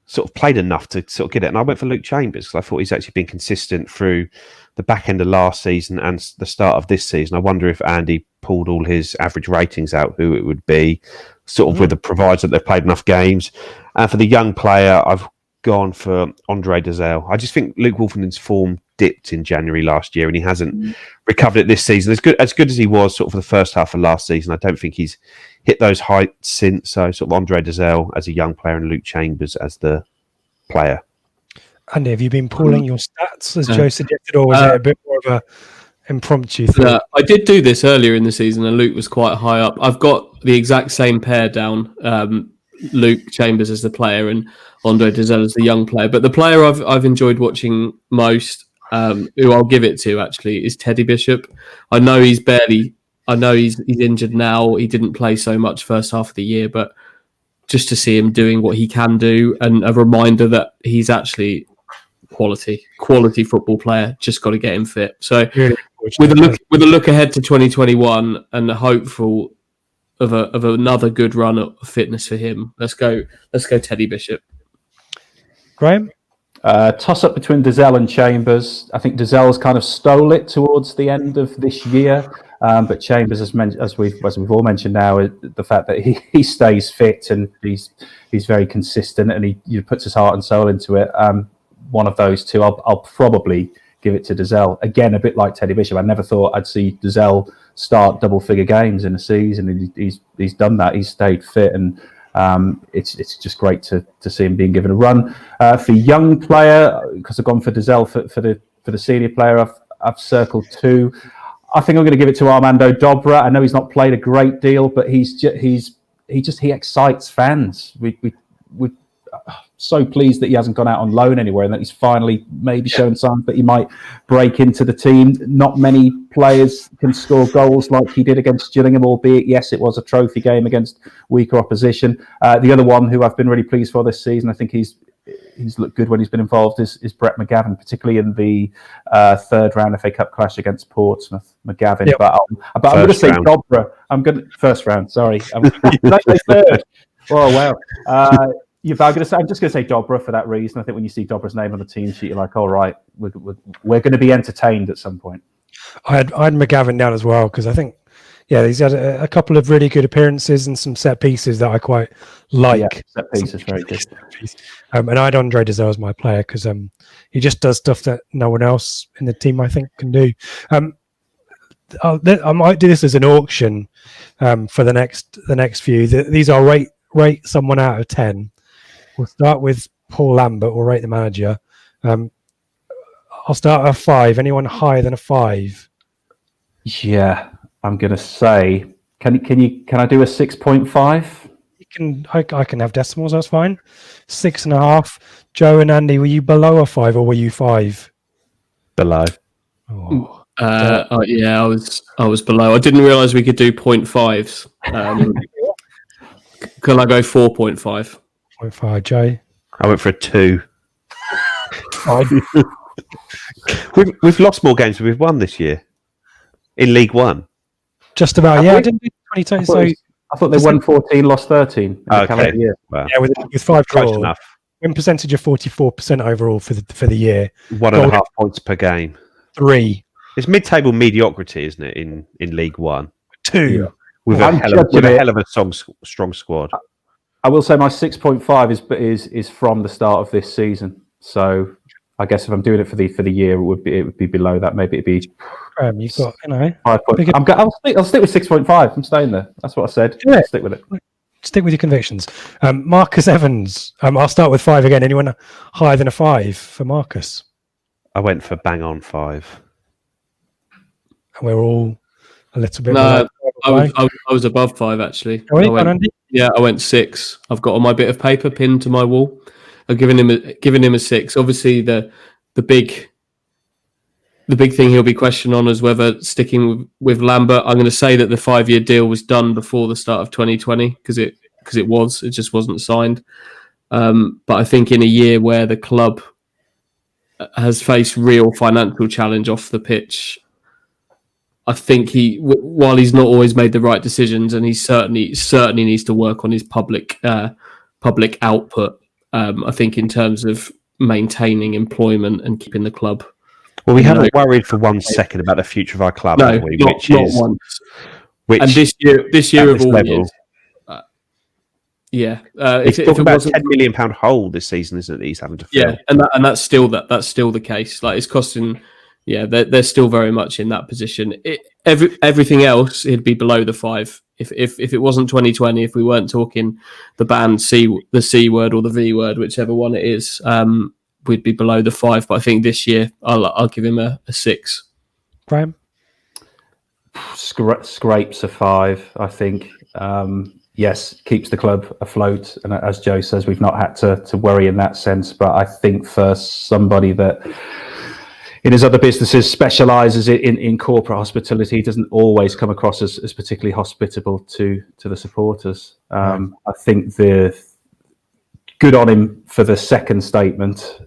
sort of played enough to sort of get it. And I went for Luke Chambers because I thought he's actually been consistent through the back end of last season and the start of this season. I wonder if Andy pulled all his average ratings out, who it would be, sort of with the proviso that they've played enough games. And for the young player, I've gone for Andre Dazelle. I just think Luke Wolfenden's form dipped in January last year and he hasn't recovered it this season. As good as he was sort of for the first half of last season, I don't think he's hit those heights since. So sort of Andre Dazelle as a young player and Luke Chambers as the player. Andy, have you been pulling your stats as Joe suggested, or was it a bit more of a impromptu thing? I did do this earlier in the season and Luke was quite high up. I've got the exact same pair down. Luke Chambers as the player and Andre Dazelle as the young player. But the player I've enjoyed watching most, who I'll give it to actually, is Teddy Bishop. I know he's injured now. He didn't play so much first half of the year, but just to see him doing what he can do and a reminder that he's actually quality football player. Just got to get him fit. So Really with a look ahead to 2021 and the hopeful of another good run of fitness for him, let's go Teddy Bishop. Graeme? Toss up between Dazelle and Chambers. I think Dazelle's kind of stole it towards the end of this year, but Chambers, as we've all mentioned now, the fact that he stays fit and he's very consistent and he puts his heart and soul into it. One of those two, I'll probably give it to Dazelle. Again, a bit like Teddy Bishop. I never thought I'd see Dazelle start double-figure games in a season, and he's done that. He's stayed fit, and it's just great to see him being given a run. For young player, because I've gone for Dazelle for the senior player, I've circled two. I think I'm going to give it to Armando Dobra. I know he's not played a great deal, but he excites fans. We're so pleased that he hasn't gone out on loan anywhere and that he's finally maybe shown signs that he might break into the team. Not many players can score goals like he did against Gillingham, albeit, yes, it was a trophy game against weaker opposition. The other one who I've been really pleased for this season, I think he's looked good when he's been involved, is Brett McGavin, particularly in the third round FA Cup clash against Portsmouth. McGavin, Yep. but I'm going to say Dobra. First round. Sorry, did I say third? Oh wow. I'm just going to say Dobra for that reason. I think when you see Dobra's name on the team sheet, you're like, all right, we're going to be entertained at some point. I had McGavin down as well because I think, he's had a couple of really good appearances and some set pieces that I quite like. Yeah, set pieces, very good. And I had Andre Dazelle as my player because he just does stuff that no one else in the team, I think, can do. I might do this as an auction for the next few. These are rate someone out of 10. We'll start with Paul Lambert. We'll rate the manager. I'll start at a 5. Anyone higher than a 5? Yeah, I'm going to say. Can I do a 6.5? You can. I can have decimals. That's fine. 6.5. Joe and Andy, were you below a 5 or were you 5? Below. Oh. Yeah, I was below. I didn't realise we could do 0.5s. Can I go 4.5? 0.5, Joe. I went for a 2. We've lost more games than we've won this year in League One. Just about, yeah. I didn't do 2020. I thought they won 14, lost 13 in the calendar year. Well, Yeah, with 5 close draws. enough. Win percentage of 44% overall for the year. 1.5 points per game. 3. It's mid-table mediocrity, isn't it, in League One? 2. Yeah. With a hell of a strong squad. I will say my 6.5 is from the start of this season. So I guess if I'm doing it for the year, it would be below that. Maybe it'd be. You've got 5 points. I'll stick with 6.5. I'm staying there. That's what I said. Yeah. I'll stick with it. Stick with your convictions. Marcus Evans. I'll start with 5 again. Anyone higher than a 5 for Marcus? I went for bang on 5. And we're all a little bit. No, I was above 5 actually. Andy? Yeah, I went 6. I've got on my bit of paper pinned to my wall. I've given him a 6. Obviously, the big thing he'll be questioned on is whether sticking with Lambert. I'm going to say that the 5-year deal was done before the start of 2020 because it just wasn't signed. But I think in a year where the club has faced real financial challenge off the pitch, I think while he's not always made the right decisions, and he certainly needs to work on his public output. I think in terms of maintaining employment and keeping the club. Well, we haven't worried for 1 second about the future of our club, have we? Not once. And this year of all level, years. It's talking about a £10 million hole this season, isn't it? That he's having to fill. Yeah, and that's still the case. Like, it's costing. Yeah, they're still very much in that position. Everything else, it'd be below the 5. If it wasn't 2020, if we weren't talking the banned the C word or the V word, whichever one it is, we'd be below the 5. But I think this year I'll give him a 6. Graeme? Scrapes a 5, I think. Yes, keeps the club afloat, and as Joe says, we've not had to worry in that sense. But I think for somebody that in his other businesses specialises in corporate hospitality, doesn't always come across as particularly hospitable to the supporters. I think the good on him for the second statement,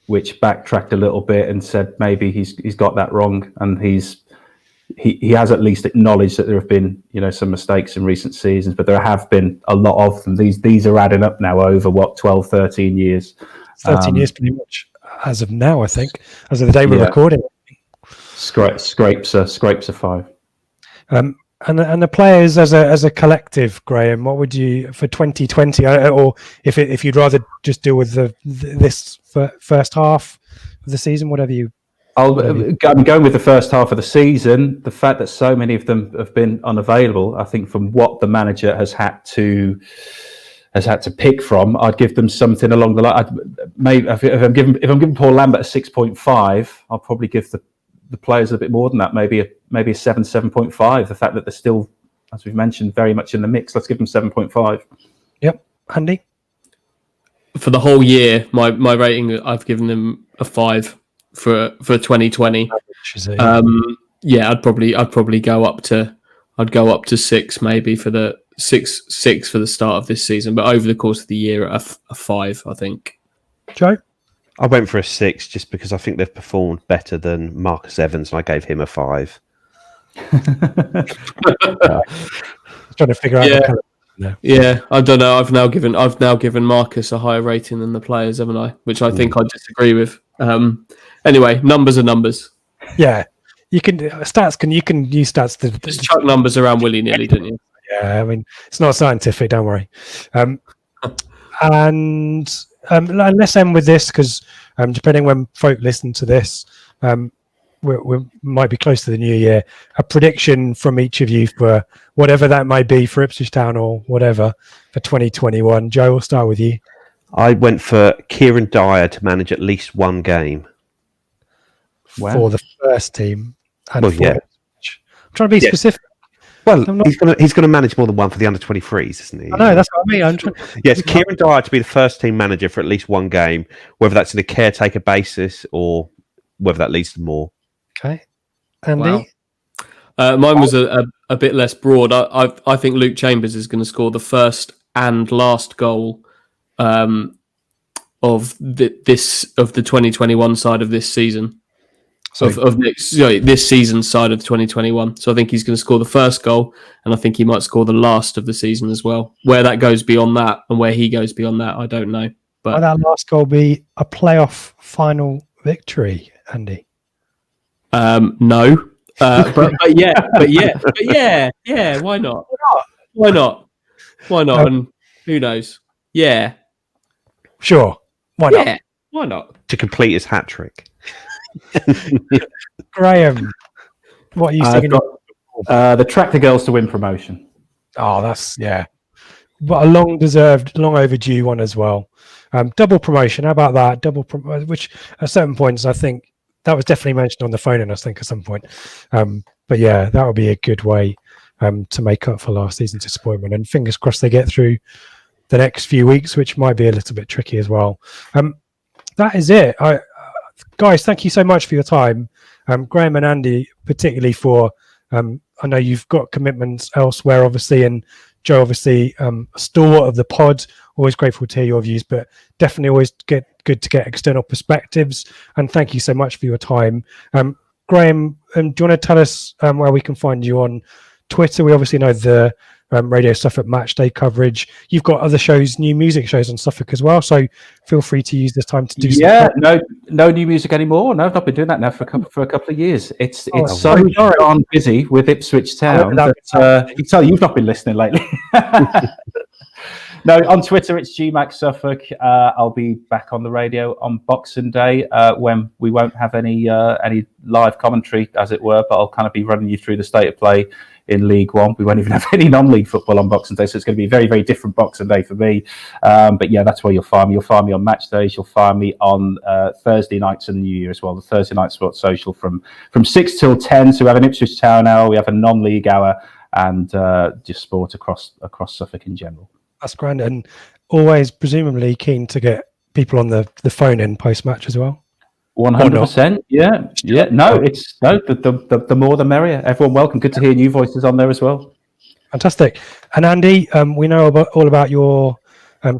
which backtracked a little bit and said maybe he's got that wrong, and he has at least acknowledged that there have been some mistakes in recent seasons, but there have been a lot of them. These are adding up now over 12, 13 years. 13 years pretty much as of now, I think, as of the day we're recording. Scrapes a 5. And the players as a collective, Graeme, what would you for 2020, or if you'd rather just deal with this first half of the season, whatever you. I'm going with the first half of the season. The fact that so many of them have been unavailable, I think, from what the manager has had to pick from, I'd give them something along the line. Maybe if I'm giving Paul Lambert a 6.5, I'll probably give the players a bit more than that. Maybe a 7.5. The fact that they're still, as we've mentioned, very much in the mix. Let's give them 7.5. Yep, Andy. For the whole year, my rating, I've given them a 5 for 2020. I'd probably go up to 6 maybe for the 6 for the start of this season, but over the course of the year, a 5, I think. Joe? I went for a 6 just because I think they've performed better than Marcus Evans, and I gave him a 5. Trying to figure out. Yeah, I don't know. I've now given Marcus a higher rating than the players, haven't I? Which I think I disagree with. Anyway, numbers are numbers. Yeah, you can use stats to just chuck numbers around willy-nilly, didn't you? Yeah, I mean, it's not scientific. Don't worry. And let's end with this because depending when folk listen to this, we might be close to the new year. A prediction from each of you for whatever that might be for Ipswich Town or whatever for 2021. Joe, we'll start with you. I went for Kieran Dyer to manage at least one game. Wow. For the first team. And Ipswich. I'm trying to be specific. Well, he's going to manage more than one for the under-23s, isn't he? I know, that's what I mean. Yes, Kieran Dyer to be the first team manager for at least one game, whether that's in a caretaker basis or whether that leads to more. Okay. Andy? Wow. Mine was a bit less broad. I think Luke Chambers is going to score the first and last goal of the 2021 side of this season. This season's side of 2021. So I think he's going to score the first goal, and I think he might score the last of the season as well. Where that goes beyond that, and where he goes beyond that, I don't know. But might that last goal be a playoff final victory, Andy? No. But yeah. Why not? Why not? And who knows? Yeah. Sure. Why not? Yeah. Why not? To complete his hat trick. Graeme, what are you thinking? The Tractor Girls to win promotion. Oh, that's but a long overdue one as well. Double promotion. How about that? Which at certain points, I think that was definitely mentioned on the phone, and I think at some point. But yeah, that would be a good way to make up for last season's disappointment. And fingers crossed they get through the next few weeks, which might be a little bit tricky as well. That is it. Guys, thank you so much for your time. Graeme and Andy, particularly for, I know you've got commitments elsewhere, obviously, and Joe, obviously, a stalwart of the pod. Always grateful to hear your views, but definitely always good to get external perspectives. And thank you so much for your time. Graeme, do you want to tell us where we can find you on Twitter? We obviously know the Radio Suffolk match day coverage. You've got other shows, new music shows on Suffolk as well, so feel free to use this time to do no new music anymore. No, I've not been doing that now for a couple of years. It's so darn busy with Ipswich Town that you can tell you've not been listening lately. No, on Twitter it's GMac Suffolk. I'll be back on the radio on Boxing Day when we won't have any live commentary, as it were, but I'll kind of be running you through the state of play in League One. We won't even have any non-league football on Boxing Day, so it's going to be a very, very different Boxing Day for me. But yeah, that's where you'll find me. You'll find me on match days. You'll find me on Thursday nights and New Year as well. The Thursday night Sports Social from 6 till 10. So we have an Ipswich Town hour, we have a non-league hour, and just sport across Suffolk in general. That's grand, and always presumably keen to get people on the phone in post-match as well. 100%. Yeah. No, the more the merrier. Everyone welcome. Good to hear new voices on there as well. Fantastic. And Andy, we know all about your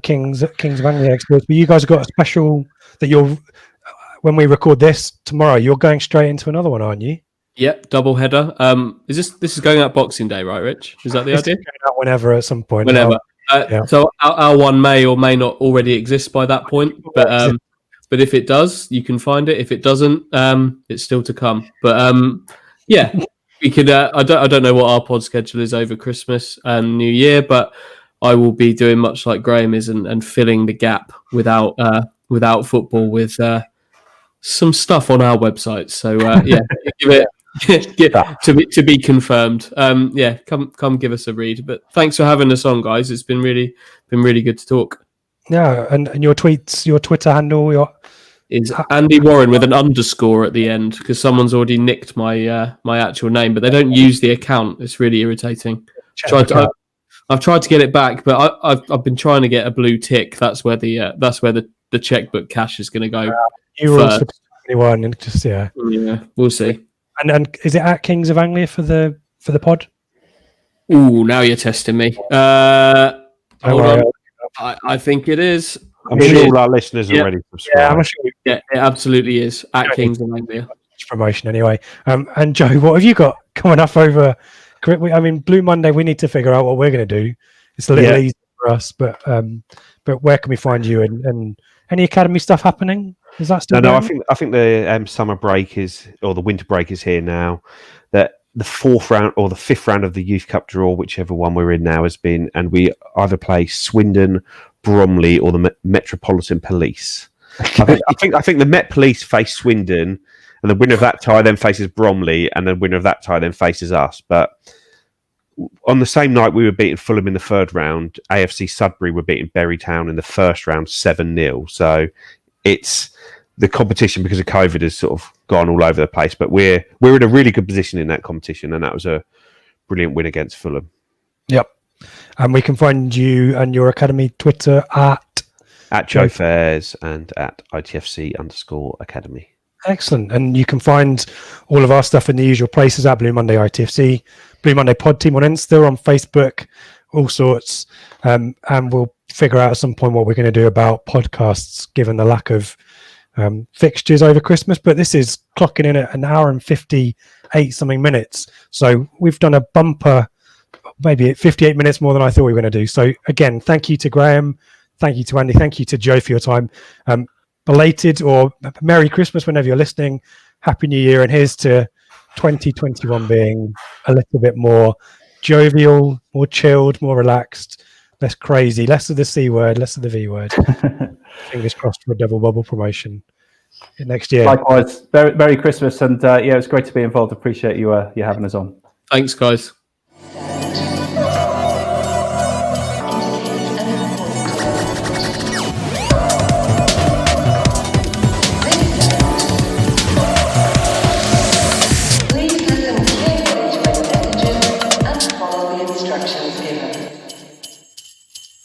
Kings of Anglia experience, but you guys have got a special that you're. When we record this tomorrow, you're going straight into another one, aren't you? Yep, double header. This is going out Boxing Day, right, Rich? Is that the idea? Going out whenever at some point. Whenever. So our one may or may not already exist by that point, but if it does, you can find it. If it doesn't, it's still to come. But yeah, we could. I don't know what our pod schedule is over Christmas and New Year, but I will be doing much like Graeme is and filling the gap without football with some stuff on our website. So yeah, give it. to be confirmed. Yeah, come give us a read. But thanks for having us on, guys. It's been really good to talk. Yeah, and your tweets, your Twitter handle, is Andy Warren with an underscore at the end because someone's already nicked my my actual name, but they don't use the account. It's really irritating. I've tried to get it back, but I've been trying to get a blue tick. That's where the checkbook cash is going to go. Euros for 21, and just yeah, we'll see. And is it at Kings of Anglia for the pod? Ooh, now you're testing me. Hold on. I think it is. I'm sure all our listeners are already subscribed. Yeah, I'm sure. Yeah, it absolutely is at Kings of Anglia. Promotion anyway. And Joe, what have you got coming up over? I mean, Blue Monday. We need to figure out what we're going to do. It's a little easy for us, but where can we find you? And any academy stuff happening? Is that still? No. I think the summer break or the winter break is here now. That the 4th round or the 5th round of the Youth Cup draw, whichever one we're in now, has been, and we either play Swindon, Bromley, or the Metropolitan Police. I think the Met Police face Swindon, and the winner of that tie then faces Bromley, and the winner of that tie then faces us. But on the same night we were beating Fulham in the 3rd round, AFC Sudbury were beating Bury Town in the 1st round 7-0. So it's the competition because of COVID has sort of gone all over the place, but we're in a really good position in that competition, and that was a brilliant win against Fulham. Yep. And we can find you and your academy Twitter at Joe Fairs and at ITFC_academy. Excellent. And you can find all of our stuff in the usual places at Blue Monday ITFC, Blue Monday Pod Team on Insta, on Facebook, all sorts. And we'll figure out at some point what we're going to do about podcasts, given the lack of fixtures over Christmas. But this is clocking in at 1 hour and 58 something minutes. So we've done a bumper, maybe 58 minutes more than I thought we were going to do. So again, thank you to Graeme. Thank you to Andy. Thank you to Joe for your time. Belated or Merry Christmas whenever you're listening. Happy New Year. And here's to 2021 being a little bit more jovial, more chilled, more relaxed, less crazy, less of the C word, less of the V word. Fingers crossed for a double bubble promotion next year. Likewise. Merry Christmas. And yeah, it's great to be involved. Appreciate you having us on. Thanks, guys.